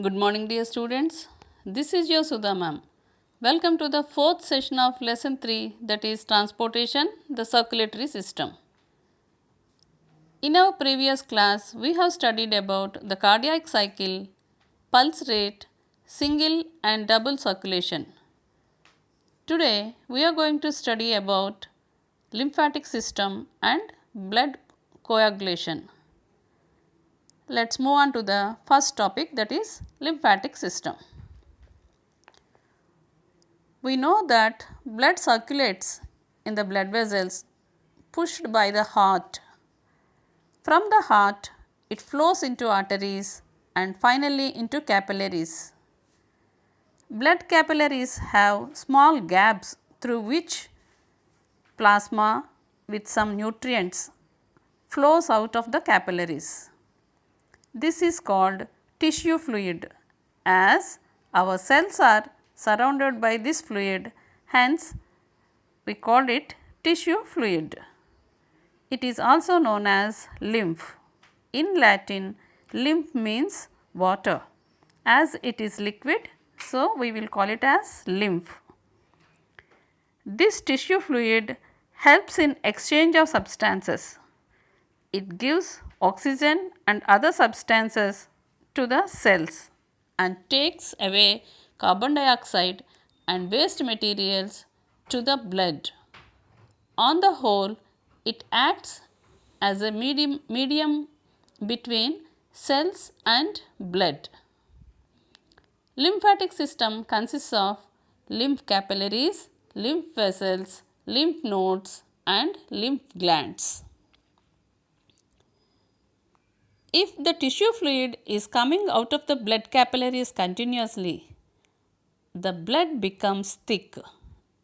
Good morning, dear students. This is your Sudha ma'am. Welcome to the fourth session of lesson 3, that is transportation, the circulatory system. In our previous class, we have studied about the cardiac cycle, pulse rate, single and double circulation. Today, we are going to study about lymphatic system and blood coagulation. Let's move on to the first topic, that is lymphatic system. We know that blood circulates in the blood vessels pushed by the heart. From the heart, it flows into arteries and finally into capillaries. Blood capillaries have small gaps through which plasma with some nutrients flows out of the capillaries. This is called tissue fluid, as our cells are surrounded by this fluid, hence we call it tissue fluid. It is also known as lymph. In Latin, lymph means water. As it is liquid, so we will call it as lymph. This tissue fluid helps in exchange of substances. It gives oxygen and other substances to the cells and takes away carbon dioxide and waste materials to the blood. On the whole, it acts as a medium between cells and blood. Lymphatic system consists of lymph capillaries, lymph vessels, lymph nodes and lymph glands. If the tissue fluid is coming out of the blood capillaries continuously, the blood becomes thick.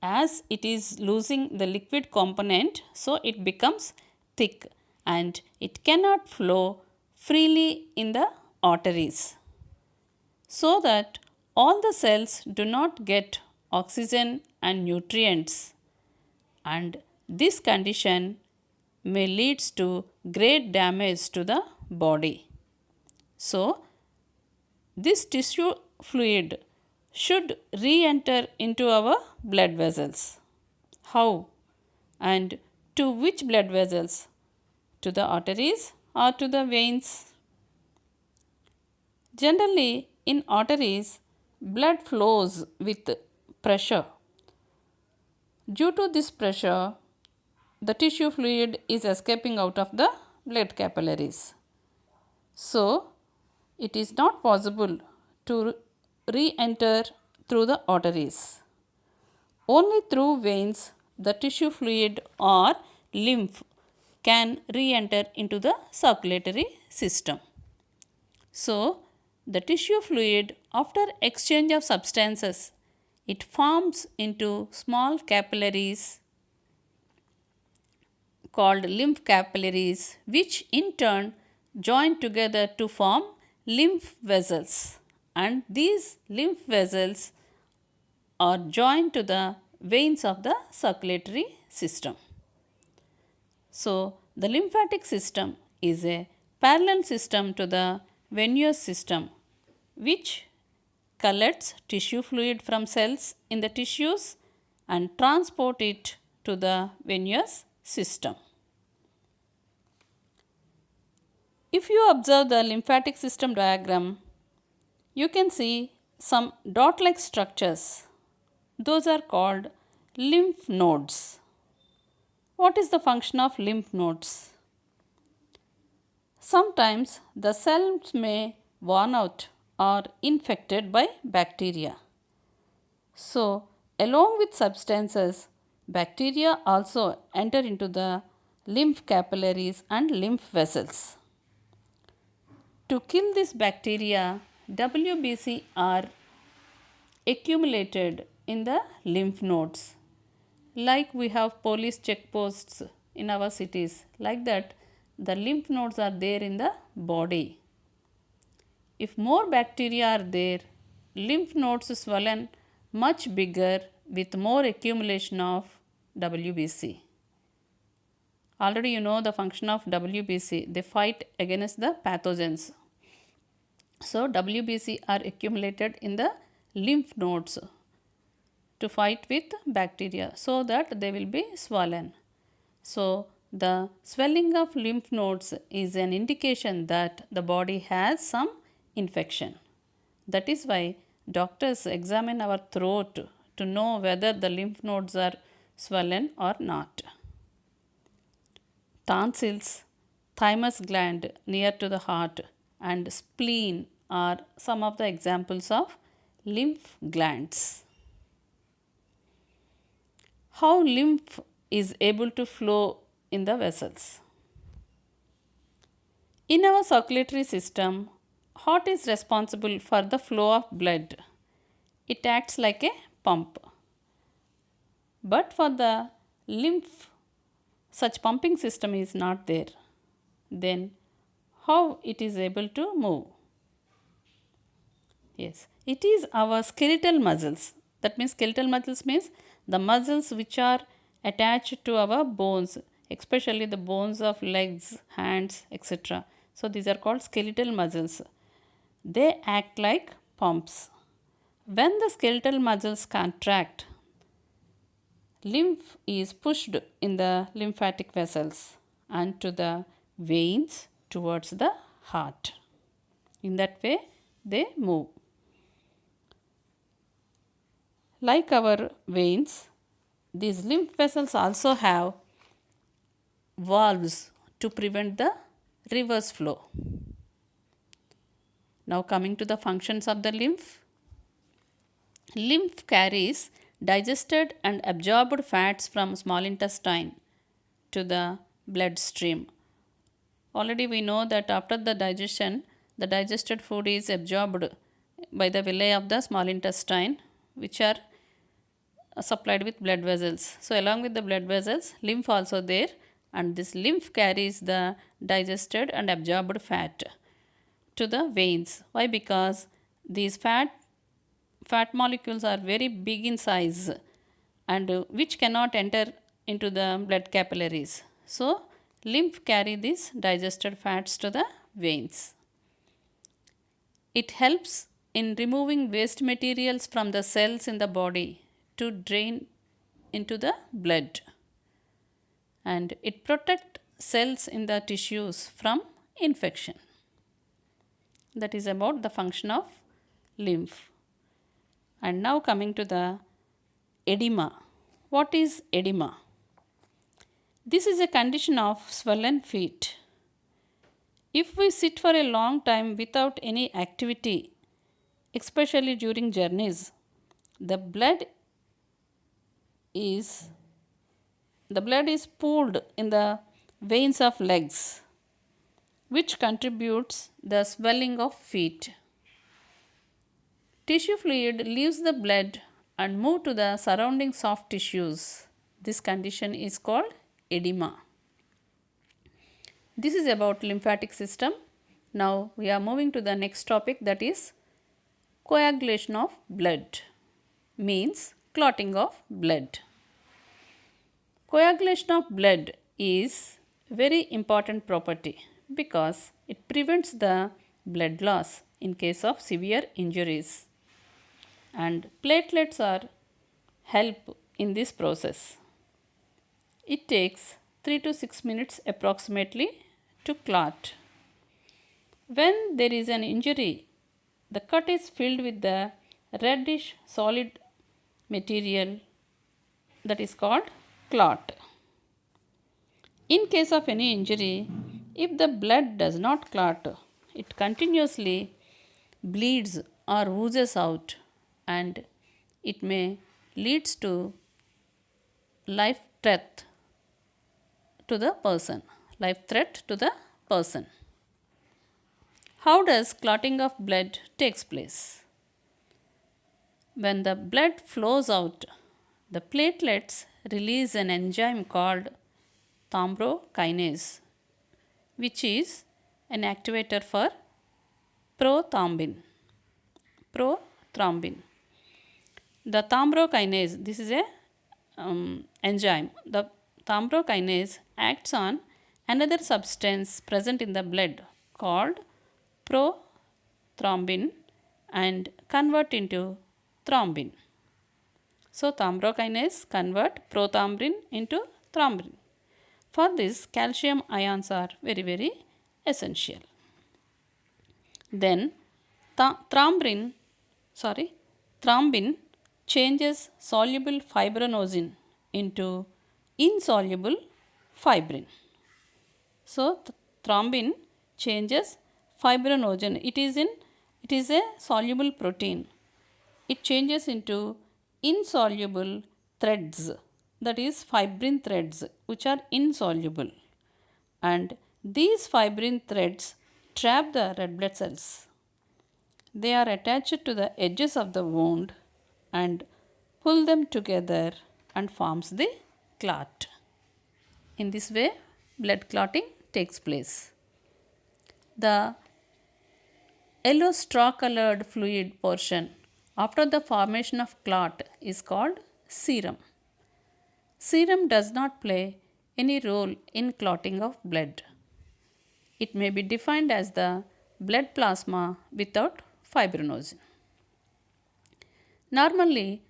As it is losing the liquid component, so it becomes thick and it cannot flow freely in the arteries, so that all the cells do not get oxygen and nutrients, and this condition may leads to great damage to the body. So, this tissue fluid should re-enter into our blood vessels. How? And to which blood vessels? To the arteries or to the veins? Generally, in arteries, blood flows with pressure. Due to this pressure, the tissue fluid is escaping out of the blood capillaries. So, it is not possible to re-enter through the arteries. Only through veins the tissue fluid or lymph can re-enter into the circulatory system. So, the tissue fluid, after exchange of substances, it forms into small capillaries called lymph capillaries, which in turn join together to form lymph vessels, and these lymph vessels are joined to the veins of the circulatory system. So, the lymphatic system is a parallel system to the venous system, which collects tissue fluid from cells in the tissues and transport it to the venous system. If you observe the lymphatic system diagram, you can see some dot-like structures. Those are called lymph nodes. What is the function of lymph nodes? Sometimes the cells may worn out or infected by bacteria. So, along with substances, bacteria also enter into the lymph capillaries and lymph vessels. To kill this bacteria, WBC are accumulated in the lymph nodes. Like we have police checkposts in our cities, like that the lymph nodes are there in the body. If more bacteria are there, lymph nodes swollen much bigger with more accumulation of WBC. Already you know the function of WBC. They fight against the pathogens. So WBC are accumulated in the lymph nodes to fight with bacteria so that they will be swollen. So the swelling of lymph nodes is an indication that the body has some infection. That is why doctors examine our throat to know whether the lymph nodes are swollen or not. Tonsils, thymus gland near to the heart, and spleen are some of the examples of lymph glands. How lymph is able to flow in the vessels. In our circulatory system, heart is responsible for the flow of blood. It acts like a pump. But for the lymph, such pumping system is not there. Then how it is able to move? Yes, it is our skeletal muscles. That means skeletal muscles means the muscles which are attached to our bones, especially the bones of legs, hands, etc. So these are called skeletal muscles. They act like pumps. When the skeletal muscles contract, lymph is pushed in the lymphatic vessels and to the veins towards the heart. In that way, they move. Like our veins, these lymph vessels also have valves to prevent the reverse flow. Now coming to the functions of the lymph. Lymph carries digested and absorbed fats from small intestine to the bloodstream. Already we know that after the digestion, the digested food is absorbed by the villi of the small intestine, which are supplied with blood vessels. So along with the blood vessels, lymph also there, and this lymph carries the digested and absorbed fat to the veins. Why? Because these fat molecules are very big in size and which cannot enter into the blood capillaries. So lymph carry these digested fats to the veins. It helps in removing waste materials from the cells in the body to drain into the blood, and it protects cells in the tissues from infection. That is about the function of lymph. And now coming to the edema. What is edema? This is a condition of swollen feet. If we sit for a long time without any activity, especially during journeys, the blood is pooled in the veins of legs, which contributes the swelling of feet. Tissue fluid leaves the blood and move to the surrounding soft tissues. This condition is called edema. This is about lymphatic system. Now we are moving to the next topic, that is coagulation of blood, means clotting of blood. Coagulation of blood is very important property because it prevents the blood loss in case of severe injuries, and platelets are help in this process. It takes 3 to 6 minutes approximately to clot. When there is an injury, the cut is filled with the reddish solid material that is called clot. In case of any injury, if the blood does not clot, it continuously bleeds or oozes out, and it may leads to life threat to the person. How does clotting of blood takes place? When the blood flows out, the platelets release an enzyme called thrombokinase, which is an activator for prothrombin. The thrombokinase, this is a enzyme. The thrombokinase acts on another substance present in the blood called thrombin and convert into thrombin. So thrombrokinase convert prothrombin into thrombin. For this, calcium ions are very essential. Then thrombin changes soluble fibrinogen into insoluble fibrin. So thrombin changes fibrinogen. It is a soluble protein. It changes into insoluble threads, that is fibrin threads, which are insoluble, and these fibrin threads trap the red blood cells. They are attached to the edges of the wound and pull them together and forms the clot. In this way, blood clotting takes place. The yellow straw colored fluid portion after the formation of clot is called serum. Serum does not play any role in clotting of blood. It may be defined as the blood plasma without fibrinogen. Normally,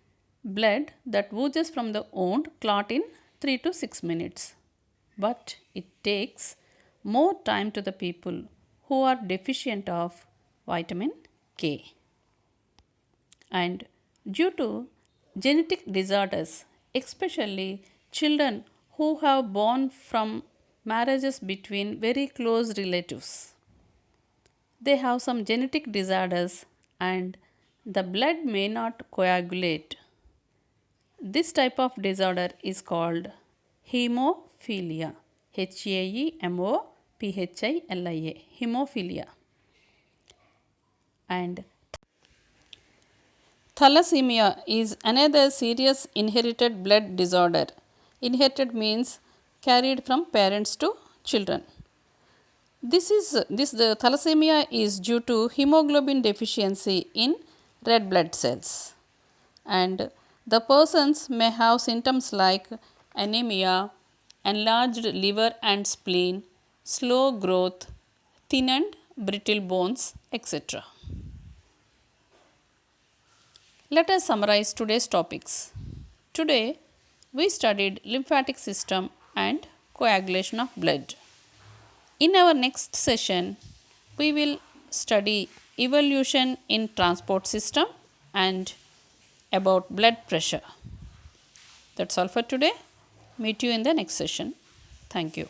blood that oozes from the wound clot in 3 to 6 minutes, but it takes more time to the people who are deficient of vitamin K. And due to genetic disorders, especially children who have born from marriages between very close relatives, they have some genetic disorders and the blood may not coagulate. This type of disorder is called hemophilia. Hemophila. Hemophilia. And thalassemia is another serious inherited blood disorder. Inherited means carried from parents to children. The thalassemia is due to hemoglobin deficiency in red blood cells, and the persons may have symptoms like anemia, enlarged liver and spleen, slow growth, thin and brittle bones, etc. Let us summarize today's topics. Today, we studied lymphatic system and coagulation of blood. In our next session, we will study evolution in transport system and about blood pressure. That's all for today. Meet you in the next session. Thank you.